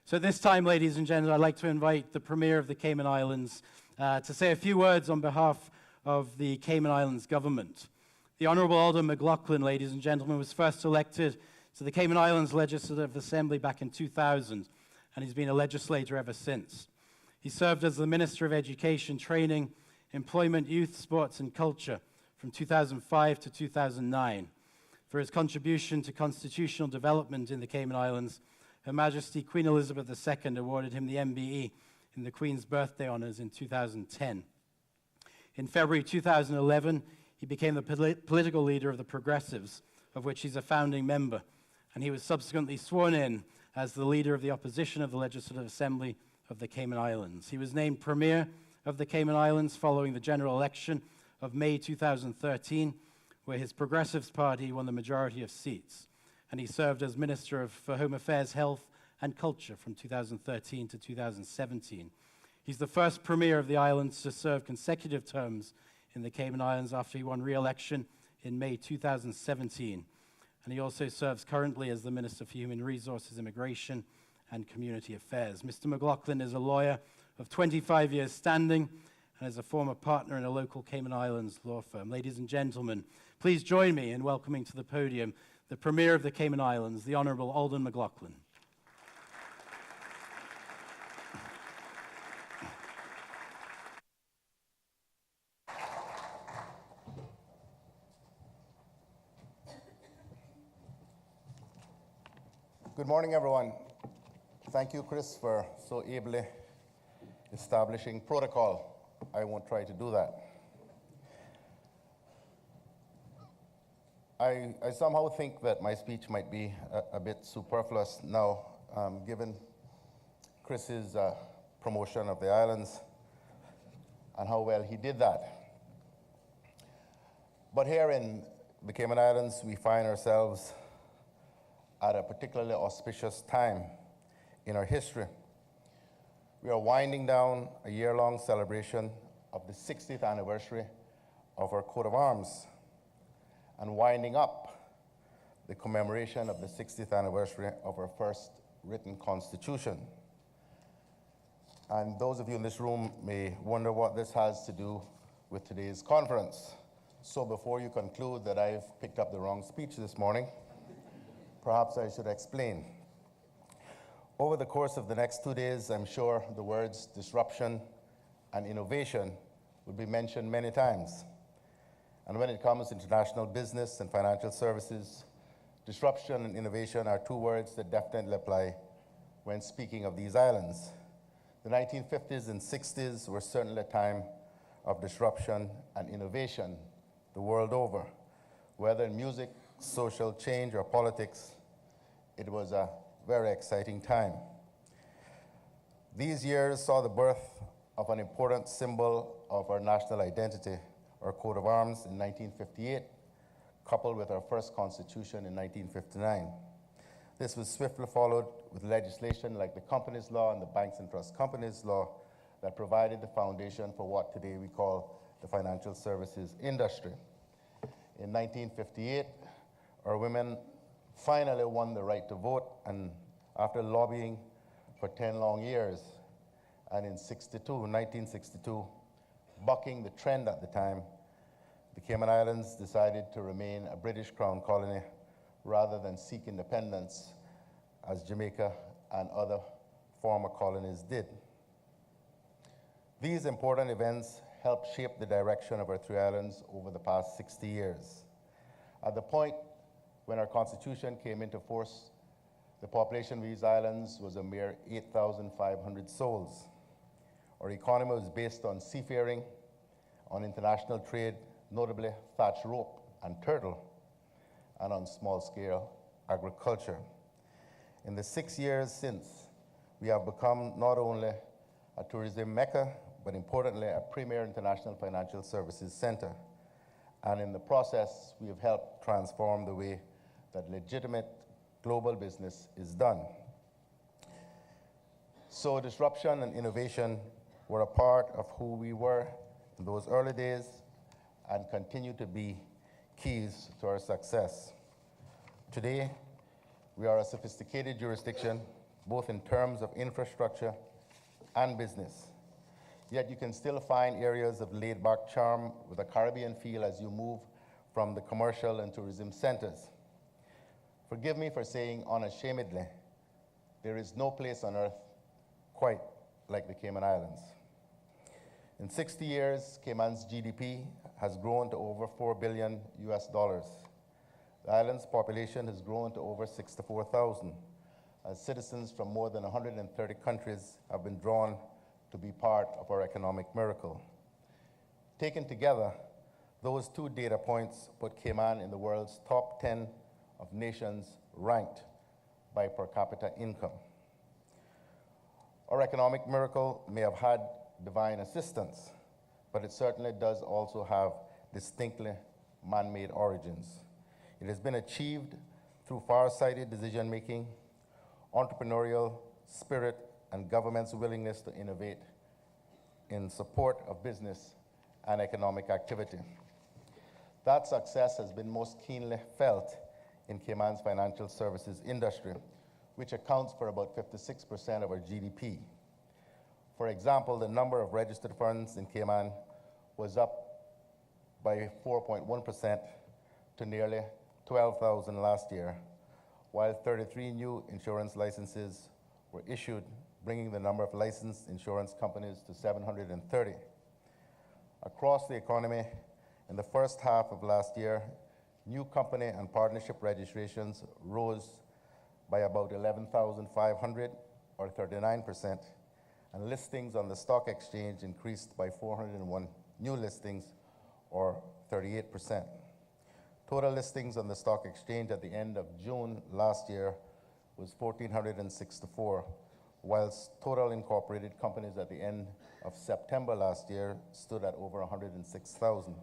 So at this time, ladies and gentlemen, I'd like to invite the Premier of the Cayman Islands to say a few words on behalf of the Cayman Islands government. The Honourable Alden McLaughlin, ladies and gentlemen, was first elected to the Cayman Islands Legislative Assembly back in 2000, and he's been a legislator ever since. He served as the Minister of Education, Training, Employment, Youth, Sports and Culture from 2005 to 2009. For his contribution to constitutional development in the Cayman Islands, Her Majesty Queen Elizabeth II awarded him the MBE in the Queen's Birthday Honours in 2010. In February 2011, he became the political leader of the Progressives, of which he's a founding member, and he was subsequently sworn in as the leader of the opposition of the Legislative Assembly of the Cayman Islands. He was named Premier of the Cayman Islands following the general election of May 2013, where his Progressives Party won the majority of seats. And he served as Minister for Home Affairs, Health and Culture from 2013 to 2017. He's the first Premier of the islands to serve consecutive terms in the Cayman Islands after he won re-election in May 2017. And he also serves currently as the Minister for Human Resources, Immigration and Community Affairs. Mr. McLaughlin is a lawyer of 25 years standing and is a former partner in a local Cayman Islands law firm. Ladies and gentlemen, please join me in welcoming to the podium the Premier of the Cayman Islands, the Honourable Alden McLaughlin. Good morning, everyone. Thank you, Chris, for so ably establishing protocol. I won't try to do that. I somehow think that my speech might be a bit superfluous now, given Chris's promotion of the islands and how well he did that. But here in the Cayman Islands, we find ourselves at a particularly auspicious time in our history. We are winding down a year-long celebration of the 60th anniversary of our coat of arms and winding up the commemoration of the 60th anniversary of our first written constitution. And those of you in this room may wonder what this has to do with today's conference. So before you conclude that I've picked up the wrong speech this morning, perhaps I should explain. Over the course of the next 2 days, I'm sure the words disruption and innovation will be mentioned many times. And when it comes to international business and financial services, disruption and innovation are two words that definitely apply when speaking of these islands. The 1950s and 60s were certainly a time of disruption and innovation the world over. Whether in music, social change, or politics, it was a very exciting time. These years saw the birth of an important symbol of our national identity, our coat of arms in 1958, coupled with our first constitution in 1959. This was swiftly followed with legislation like the Companies Law and the Banks and Trust Companies Law that provided the foundation for what today we call the financial services industry. In 1958, our women finally won the right to vote, and after lobbying for 10 long years, and in 1962, bucking the trend at the time, the Cayman Islands decided to remain a British Crown colony rather than seek independence as Jamaica and other former colonies did. These important events helped shape the direction of our three islands over the past 60 years. At the point when our constitution came into force, the population of these islands was a mere 8,500 souls. Our economy was based on seafaring, on international trade, notably thatch rope and turtle, and on small-scale agriculture. In the 6 years since, we have become not only a tourism mecca, but importantly, a premier international financial services center. And in the process, we have helped transform the way that legitimate global business is done. So disruption and innovation were a part of who we were in those early days and continue to be keys to our success. Today, we are a sophisticated jurisdiction both in terms of infrastructure and business. Yet you can still find areas of laid-back charm with a Caribbean feel as you move from the commercial and tourism centers. Forgive me for saying unashamedly, there is no place on earth quite like the Cayman Islands. In 60 years, Cayman's GDP has grown to over $4 billion US dollars. The island's population has grown to over 64,000, as citizens from more than 130 countries have been drawn to be part of our economic miracle. Taken together, those two data points put Cayman in the world's top 10 of nations ranked by per capita income. Our economic miracle may have had divine assistance, but it certainly does also have distinctly man-made origins. It has been achieved through far-sighted decision-making, entrepreneurial spirit, and government's willingness to innovate in support of business and economic activity. That success has been most keenly felt in Cayman's financial services industry, which accounts for about 56% of our GDP. For example, the number of registered funds in Cayman was up by 4.1% to nearly 12,000 last year, while 33 new insurance licenses were issued, bringing the number of licensed insurance companies to 730. Across the economy, in the first half of last year, new company and partnership registrations rose by about 11,500, or 39%, and listings on the stock exchange increased by 401 new listings, or 38%. Total listings on the stock exchange at the end of June last year was 1,464, whilst total incorporated companies at the end of September last year stood at over 106,000.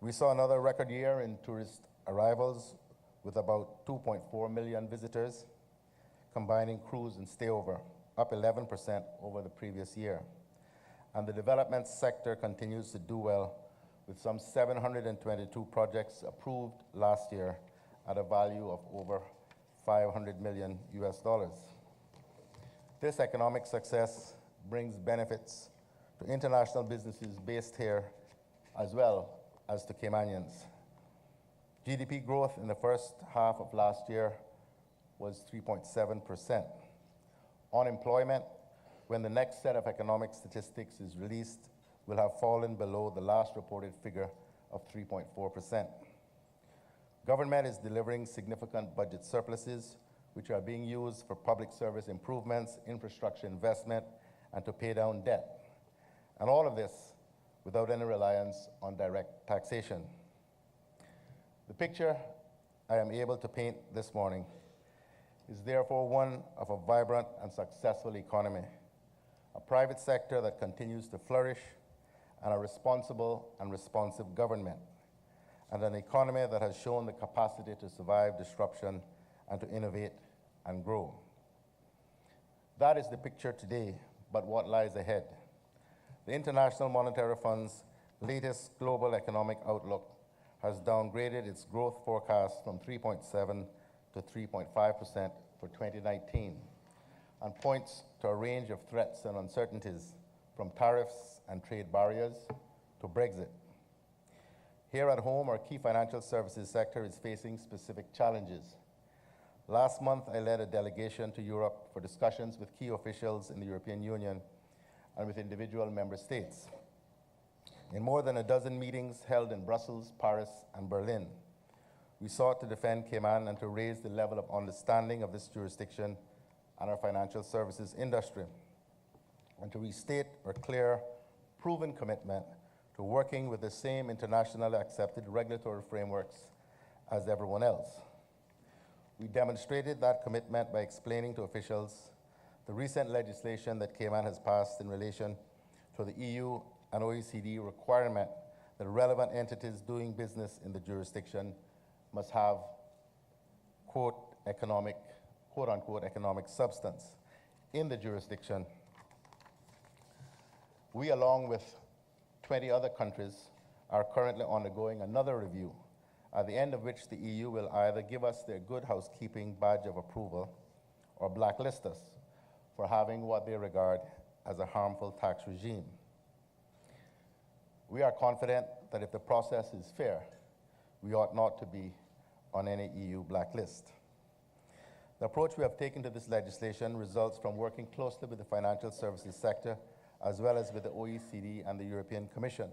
We saw another record year in tourist arrivals with about 2.4 million visitors, combining cruise and stayover, up 11% over the previous year. And the development sector continues to do well, with some 722 projects approved last year at a value of over 500 million US dollars. This economic success brings benefits to international businesses based here as well as to Caymanians. GDP growth in the first half of last year was 3.7%. Unemployment, when the next set of economic statistics is released, will have fallen below the last reported figure of 3.4%. Government is delivering significant budget surpluses, which are being used for public service improvements, infrastructure investment, and to pay down debt. And all of this without any reliance on direct taxation. The picture I am able to paint this morning is therefore one of a vibrant and successful economy, a private sector that continues to flourish, and a responsible and responsive government, and an economy that has shown the capacity to survive disruption and to innovate and grow. That is the picture today, but what lies ahead? The International Monetary Fund's latest global economic outlook has downgraded its growth forecast from 3.7 to 3.5% for 2019, and points to a range of threats and uncertainties, from tariffs and trade barriers to Brexit. Here at home, our key financial services sector is facing specific challenges. Last month, I led a delegation to Europe for discussions with key officials in the European Union and with individual member states. In more than a dozen meetings held in Brussels, Paris, and Berlin, we sought to defend Cayman and to raise the level of understanding of this jurisdiction and our financial services industry, and to restate our clear, proven commitment to working with the same internationally accepted regulatory frameworks as everyone else. We demonstrated that commitment by explaining to officials the recent legislation that Cayman has passed in relation to the EU and OECD requirement that relevant entities doing business in the jurisdiction must have, quote unquote, economic substance in the jurisdiction. We, along with 20 other countries, are currently undergoing another review, at the end of which the EU will either give us their good housekeeping badge of approval or blacklist us for having what they regard as a harmful tax regime. We are confident that if the process is fair, we ought not to be on any EU blacklist. The approach we have taken to this legislation results from working closely with the financial services sector, as well as with the OECD and the European Commission.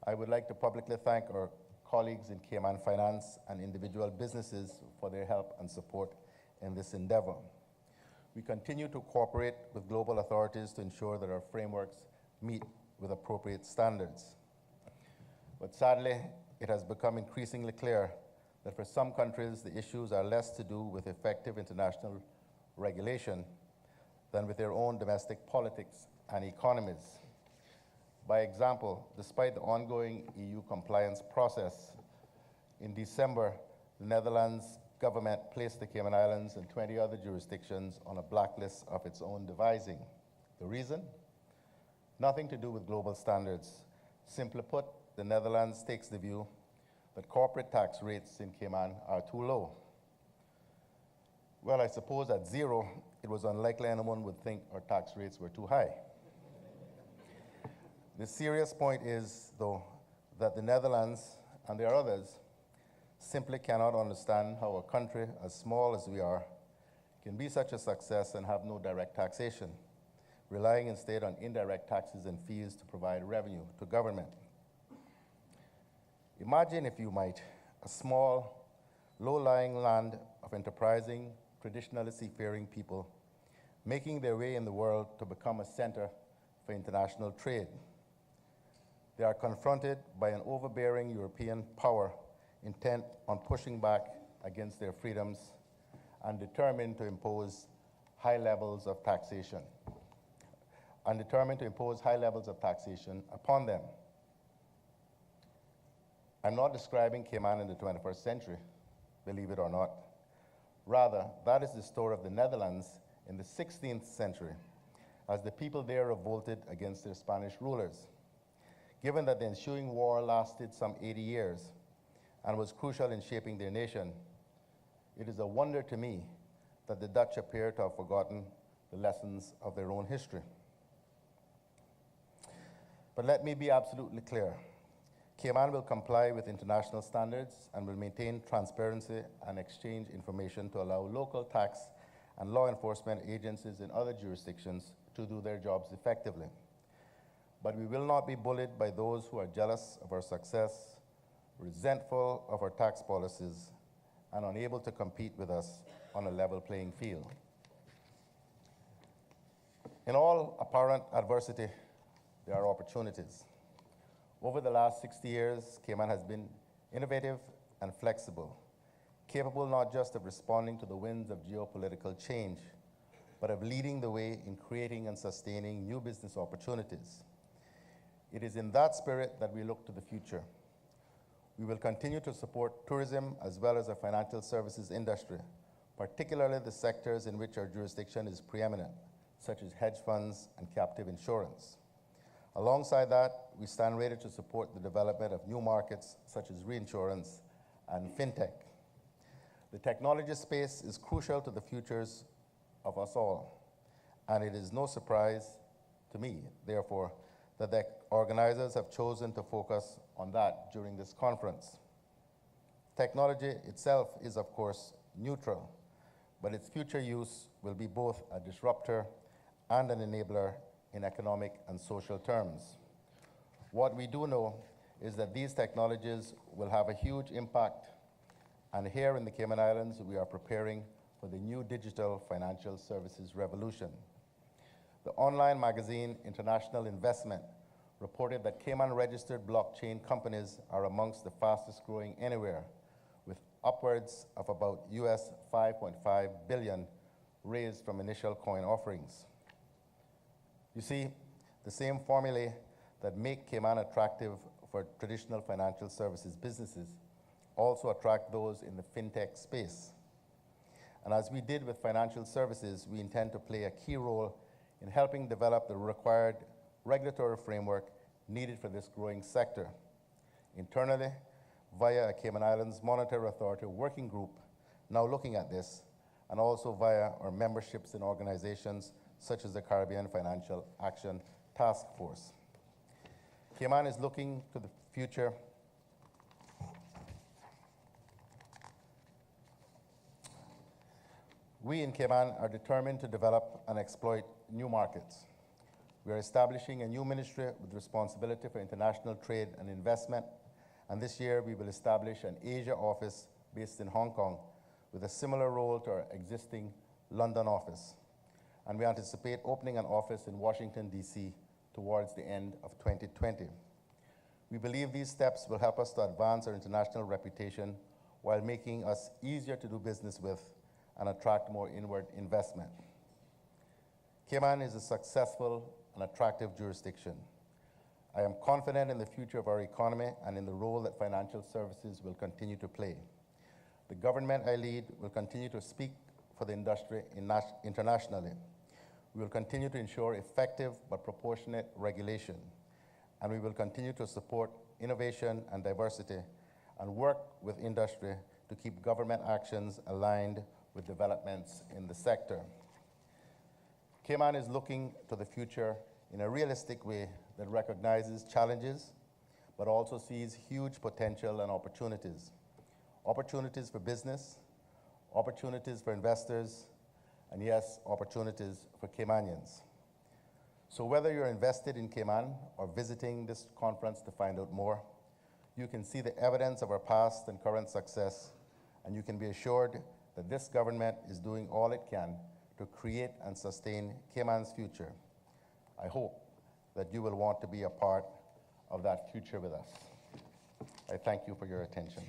I would like to publicly thank our colleagues in Cayman Finance and individual businesses for their help and support in this endeavor. We continue to cooperate with global authorities to ensure that our frameworks meet with appropriate standards. But sadly, it has become increasingly clear that for some countries, the issues are less to do with effective international regulation than with their own domestic politics and economies. By example, despite the ongoing EU compliance process, in December, the Netherlands government placed the Cayman Islands and 20 other jurisdictions on a blacklist of its own devising. The reason? Nothing to do with global standards. Simply put, the Netherlands takes the view that corporate tax rates in Cayman are too low. Well, I suppose at zero, it was unlikely anyone would think our tax rates were too high. The serious point is, though, that the Netherlands, and there are others, simply cannot understand how a country as small as we are can be such a success and have no direct taxation, relying instead on indirect taxes and fees to provide revenue to government. Imagine, if you might, a small, low-lying land of enterprising, traditionally seafaring people making their way in the world to become a center for international trade. They are confronted by an overbearing European power intent on pushing back against their freedoms and determined to impose high levels of taxation upon them. I'm not describing Cayman in the 21st century, believe it or not. Rather, that is the story of the Netherlands in the 16th century, as the people there revolted against their Spanish rulers. Given that the ensuing war lasted some 80 years and was crucial in shaping their nation, it is a wonder to me that the Dutch appear to have forgotten the lessons of their own history. But let me be absolutely clear. Cayman will comply with international standards and will maintain transparency and exchange information to allow local tax and law enforcement agencies in other jurisdictions to do their jobs effectively. But we will not be bullied by those who are jealous of our success, resentful of our tax policies, and unable to compete with us on a level playing field. In all apparent adversity, there are opportunities. Over the last 60 years, Cayman has been innovative and flexible, capable not just of responding to the winds of geopolitical change, but of leading the way in creating and sustaining new business opportunities. It is in that spirit that we look to the future. We will continue to support tourism as well as the financial services industry, particularly the sectors in which our jurisdiction is preeminent, such as hedge funds and captive insurance. Alongside that, we stand ready to support the development of new markets such as reinsurance and fintech. The technology space is crucial to the futures of us all, and it is no surprise to me, therefore, that the organizers have chosen to focus on that during this conference. Technology itself is, of course, neutral, but its future use will be both a disruptor and an enabler in economic and social terms. What we do know is that these technologies will have a huge impact, and here in the Cayman Islands, we are preparing for the new digital financial services revolution. The online magazine International Investment reported that Cayman-registered blockchain companies are amongst the fastest growing anywhere, with upwards of about US $5.5 billion raised from initial coin offerings. You see, the same formulae that make Cayman attractive for traditional financial services businesses also attract those in the fintech space. And as we did with financial services, we intend to play a key role in helping develop the required regulatory framework needed for this growing sector. Internally, via a Cayman Islands Monetary Authority working group now looking at this, and also via our memberships in organizations such as the Caribbean Financial Action Task Force. Cayman is looking to the future We in Cayman are determined to develop and exploit new markets. We are establishing a new ministry with responsibility for international trade and investment, and this year we will establish an Asia office based in Hong Kong with a similar role to our existing London office. And we anticipate opening an office in Washington, D.C. towards the end of 2020. We believe these steps will help us to advance our international reputation while making us easier to do business with and attract more inward investment. Cayman is a successful and attractive jurisdiction. I am confident in the future of our economy and in the role that financial services will continue to play. The government I lead will continue to speak for the industry internationally. We will continue to ensure effective but proportionate regulation, and we will continue to support innovation and diversity and work with industry to keep government actions aligned with developments in the sector. Cayman is looking to the future in a realistic way that recognizes challenges, but also sees huge potential and opportunities. Opportunities for business, opportunities for investors, and yes, opportunities for Caymanians. So whether you're invested in Cayman or visiting this conference to find out more, you can see the evidence of our past and current success, and you can be assured that this government is doing all it can to create and sustain Cayman's future. I hope that you will want to be a part of that future with us. I thank you for your attention.